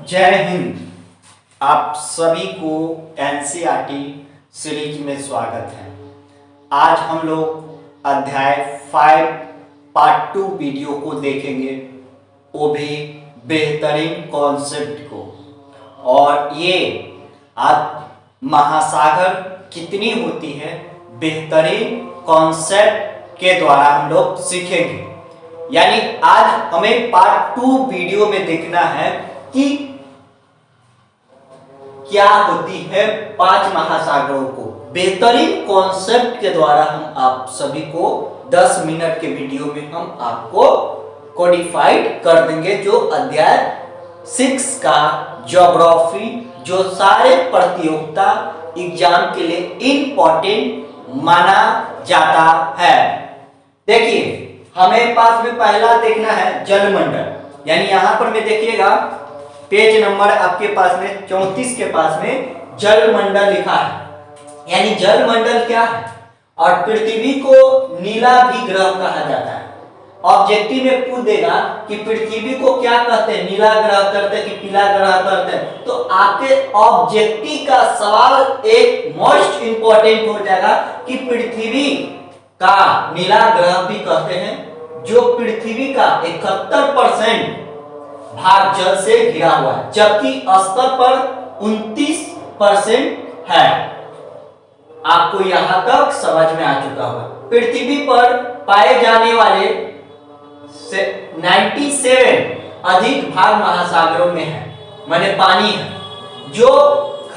जय हिंद। आप सभी को एनसीईआरटी सीरीज में स्वागत है। आज हम लोग अध्याय 5 पार्ट 2 वीडियो को देखेंगे, वो भी बेहतरीन कॉन्सेप्ट को। और ये आज महासागर कितनी होती है बेहतरीन कॉन्सेप्ट के द्वारा हम लोग सीखेंगे। यानी आज हमें पार्ट 2 वीडियो में देखना है कि क्या होती है 5 महासागरों को। बेहतरीन कॉन्सेप्ट के द्वारा हम आप सभी को 10 मिनट के वीडियो में हम आपको कोडिफाइड कर देंगे, जो अध्याय 6 का ज्योग्राफी, जो सारे प्रतियोगिता एग्जाम के लिए इंपॉर्टेंट माना जाता है। देखिए, हमें पास में पहला देखना है जलमंडल। यानी यहां पर में देखिएगा पेज नंबर आपके पास में 34 के पास में जलमंडल लिखा है। यानी जलमंडल क्या है, और पृथ्वी को नीला भी ग्रह कहा जाता है। ऑब्जेक्टिव में पूछ देगा कि पृथ्वी को क्या कहते हैं, नीला ग्रह कहते हैं कि पीला ग्रह कहते हैं, तो आपके ऑब्जेक्टिव का सवाल एक मोस्ट इंपॉर्टेंट हो जाएगा कि पृथ्वी का नीला ग्रह भी कहते हैं, जो पृथ्वी का 71% भाग जल से घिरा हुआ है, जबकि स्तर पर 29% है। आपको यहां तक समझ में आ चुका होगा। पृथ्वी पर पाए जाने वाले 97 अधिक भाग महासागरों में है, माने पानी है, जो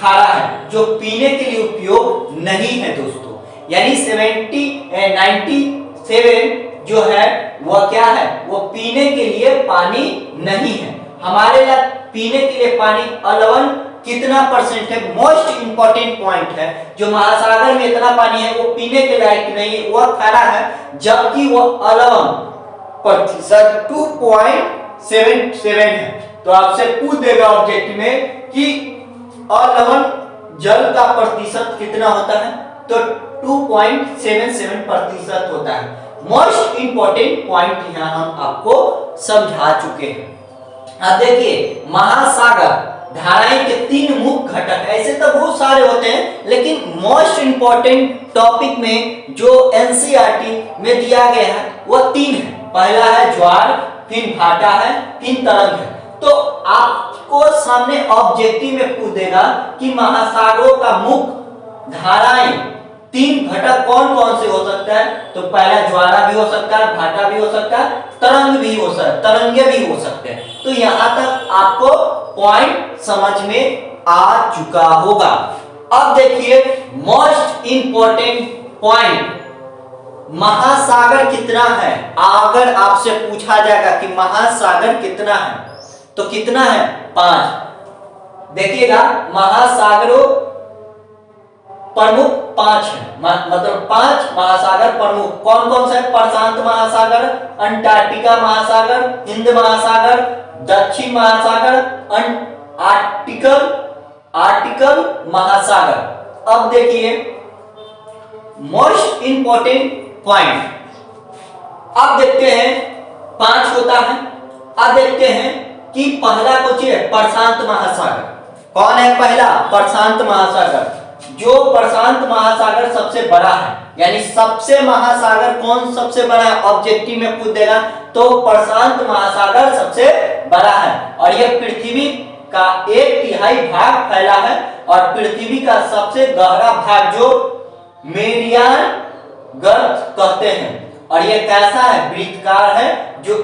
खारा है, जो पीने के लिए उपयोग नहीं है दोस्तों। यानी 97 जो है वह क्या है, वो पीने के लिए पानी नहीं है। हमारे लिए पीने के लिए पानी अलवन कितना परसेंट है, मोस्ट इंपॉर्टेंट पॉइंट है। जो महासागर में इतना पानी है वो पीने के लायक नहीं है, वह खारा है, जबकि वह 11% 2.77 है। तो आपसे पूछ देगा ऑब्जेक्ट में कि 11 जल का प्रतिशत कितना होता है, तो 2.77% होता है। मोस्ट इंपॉर्टेंट पॉइंट यहां हम आपको समझा चुके हैं। अब देखिए, महासागर धाराएं के 3 मुख्य घटक है। ऐसे तो बहुत सारे होते हैं, लेकिन मोस्ट इंपॉर्टेंट टॉपिक में जो एनसीईआरटी में दिया गया है वह 3 है। पहला है ज्वार, फिर भाटा है, फिर तरंग है। तो आपको सामने ऑब्जेक्टिव में पूछ देगा कि महासागरों का मुख्य धाराएं 3 घटक कौन कौन से हो सकता है, तो पहला ज्वारा भी हो सकता है, भाटा भी हो सकता है, तरंग भी हो सकता है, तरंगे भी हो सकते हैं। तो यहां तक आपको पॉइंट समझ में आ चुका होगा। अब देखिए मोस्ट इंपॉर्टेंट पॉइंट, महासागर कितना है। अगर आपसे पूछा जाएगा कि महासागर कितना है, तो कितना है, 5। देखिएगा, महासागरों प्रमुख 5 है, मतलब 5 महासागर प्रमुख कौन कौन से है। प्रशांत महासागर, अंटार्कटिका महासागर, हिंद महासागर, दक्षिण महासागर, आर्टिकल महासागर। अब देखिए मोस्ट इंपॉर्टेंट पॉइंट, अब देखते हैं 5 होता है। अब देखते हैं कि पहला कुछ है प्रशांत महासागर। कौन है पहला, प्रशांत महासागर। जो प्रशांत महासागर सबसे बड़ा है, यानी सबसे महासागर कौन सबसे बड़ा है, ऑब्जेक्टिव में पूछ देगा तो प्रशांत महासागर सबसे बड़ा है। और यह पृथ्वी का 1/3 भाग फैला है, और पृथ्वी का सबसे गहरा भाग जो मेरियान गर्त कहते हैं। और यह कैसा है, वृत्ताकार है, जो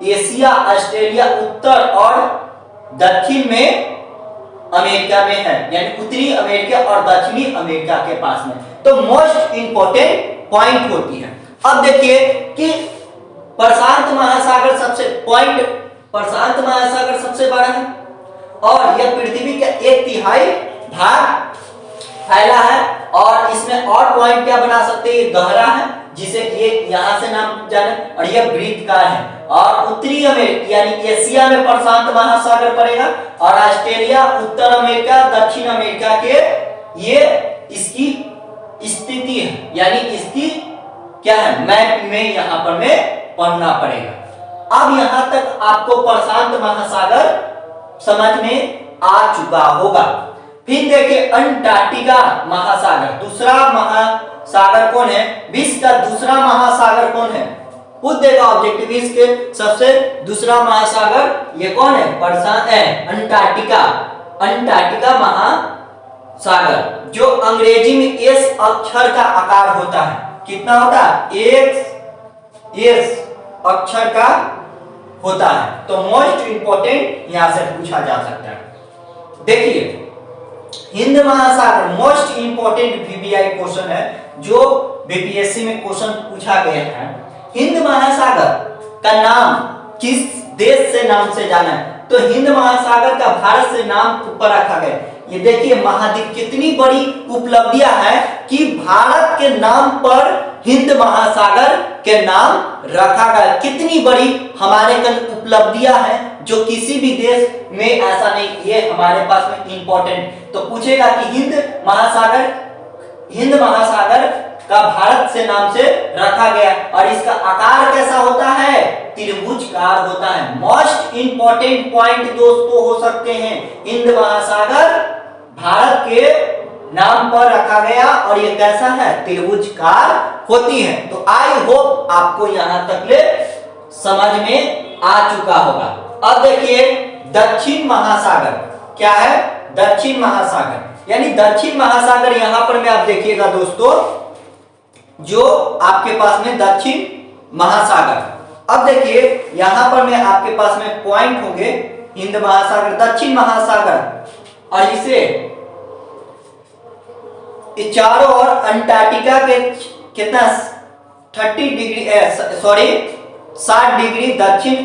एशिया, ऑस्ट्रेलिया, उत्तर और दक्षिण में अमेरिका में है, यानी उत्तरी अमेरिका और दक्षिणी अमेरिका के पास में। तो मोस्ट इंपॉर्टेंट पॉइंट होती है। अब देखिए कि प्रशांत महासागर प्रशांत महासागर सबसे बड़ा है, और यह पृथ्वी का 1/3 भाग फैला है। और इसमें और पॉइंट क्या बना सकते हैं, गहरा है, जिसे ये यहां से नाम जाने, और यह वृत्ताकार है। और उत्तरी अमेरिका यानी एशिया में प्रशांत महासागर पड़ेगा, और ऑस्ट्रेलिया, उत्तर अमेरिका, दक्षिण अमेरिका के ये इसकी स्थिति है, यानी इसकी क्या है, मैप में यहां पर में पढ़ना पड़ेगा। अब यहां तक आपको प्रशांत महासागर समझ में आ चुका होगा। फिर देखिए अंटार्कटिका महासागर, दूसरा महासागर कौन है? विश्व का दूसरा महासागर कौन है? पूछ देगा ऑब्जेक्टिव, विश्व के सबसे दूसरा महासागर ये कौन है? प्रशांत है, अंटार्कटिका। अंटार्कटिका महासागर जो अंग्रेजी में एस अक्षर का आकार होता है, कितना होता है? एस अक्षर का होता है। तो मोस्ट इंपोर्टेंट यहां से पूछा जा सकता है। देखिए हिंद महासागर मोस्ट इंपोर्टेंट वीवीआई क्वेश्चन है, जो बीपीएससी में क्वेश्चन पूछा गया है। हिंद महासागर का नाम किस देश से नाम से जाना है? तो हिंद महासागर का भारत से नाम ऊपर रखा गया। ये देखिए महाद्वीप कितनी बड़ी उपलब्धियां है कि भारत के नाम पर हिंद महासागर के नाम रखा गया। कितनी बड़ी हमारे उपलब्धियां हैं जो किसी भी देश में ऐसा नहीं, ये हमारे पास में इंपॉर्टेंट। तो पूछेगा कि हिंद महासागर का भारत से नाम से रखा गया और इसका आकार कैसा होता है? त्रिभुजाकार होता है। मोस्ट इंपॉर्टेंट पॉइंट दोस्तों हो सकते हैं, हिंद महासागर भारत के नाम पर रखा गया और ये कैसा है? त्रिभुजाकार होती है। तो आई होप आपको यहां तक ले समझ में आ चुका होगा। अब देखिए दक्षिण महासागर क्या है? दक्षिण महासागर यानी दक्षिण महासागर, यहां पर में आप देखिएगा दोस्तों, जो आपके पास में दक्षिण महासागर, अब देखिए यहां पर में आपके पास में पॉइंट होंगे, हिंद महासागर, दक्षिण महासागर, और इसे चारों ओर अंटार्कटिका के कितना 60 डिग्री दक्षिण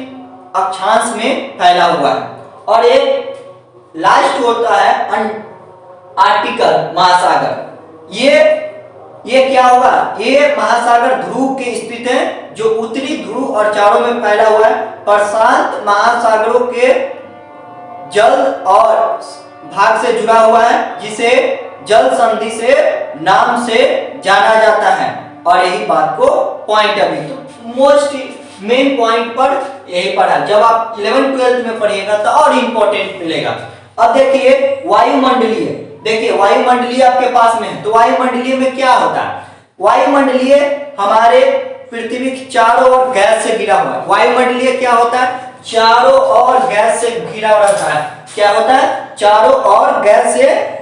अक्षांश में फैला हुआ है। और एक लास्ट होता है आर्कटिकल महासागर। ये क्या होगा? ये महासागर ध्रुव के स्थित है, जो उत्तरी ध्रुव और चारों में फैला हुआ है। प्रशांत महासागरों के जल और भाग से जुड़ा हुआ है, जिसे जल संधि से नाम से जाना जाता है। और यही बात को पॉइंट अभी तो मोस्ट मेन पॉइंट पर यही पढ़ा। जब आप 11th-12th में पढ़िएगा तो और इंपॉर्टेंट मिलेगा। अब देखिए वायुमंडलीय, देखिए वायुमंडलीय आपके पास में है। तो वायुमंडलीय में क्या होता है? वायुमंडलीय हमारे पृथ्वी के चारों ओर गैस से घिरा हुआ है। वायुमंडलीय क्या होता है? चारों ओर गैस से घिरा रहता है। क्या होता है? चारों ओर गैस से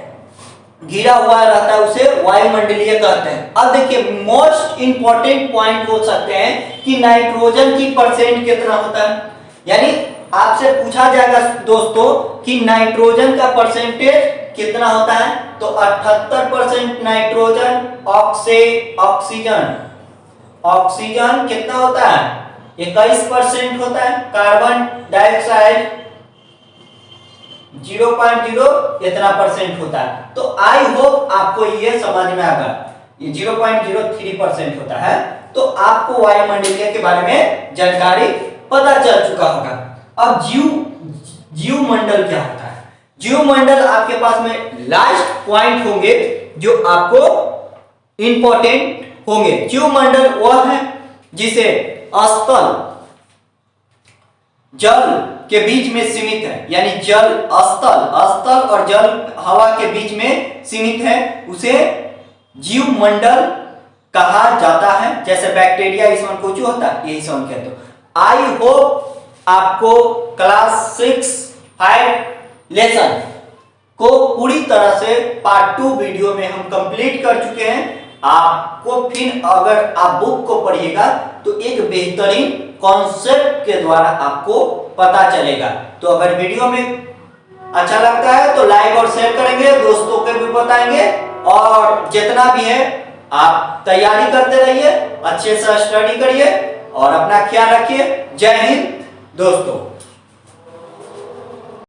घिरा हुआ रहता है, उसे वायुमंडलीय कहते हैं। अब देखिए मोस्ट इंपॉर्टेंट पॉइंट हो सकते हैं कि नाइट्रोजन की परसेंट कितना होता है। यानी आपसे पूछा जाएगा दोस्तों कि नाइट्रोजन का परसेंटेज कितना होता है? तो 78% नाइट्रोजन, ऑक्सीजन कितना होता है? 21% होता है। कार्बन डाइऑक्साइड 0.0 इतना परसेंट होता है। तो आई होप आपको ये समझ में आएगा, ये 0.03% होता है। तो आपको वायुमंडलीय के बारे में जानकारी पता चल चुका होगा। अब जीवमंडल क्या होता है? जीवमंडल आपके पास में लास्ट पॉइंट होंगे जो आपको इंपॉर्टेंट होंगे। जीवमंडल वह है जिसे स्थल जल के बीच में सीमित है, यानी जल स्थल और जल हवा के बीच में सीमित है, उसे जीवमंडल कहा जाता है। जैसे बैक्टीरिया इस वन को जो होता है यही वन कहते हो। आई होप आपको क्लास 6-5 लेसन को पूरी तरह से पार्ट 2 वीडियो में हम कंप्लीट कर चुके हैं। आपको फिर अगर आप बुक को पढ़िएगा तो एक बेहतरीन कॉन्सेप्ट के द्वारा आपको पता चलेगा। तो अगर वीडियो में अच्छा लगता है तो लाइक और शेयर करेंगे, दोस्तों को भी बताएंगे, और जितना भी है आप तैयारी करते रहिए, अच्छे से स्टडी करिए और अपना ख्याल रखिए। जय हिंद दोस्तों।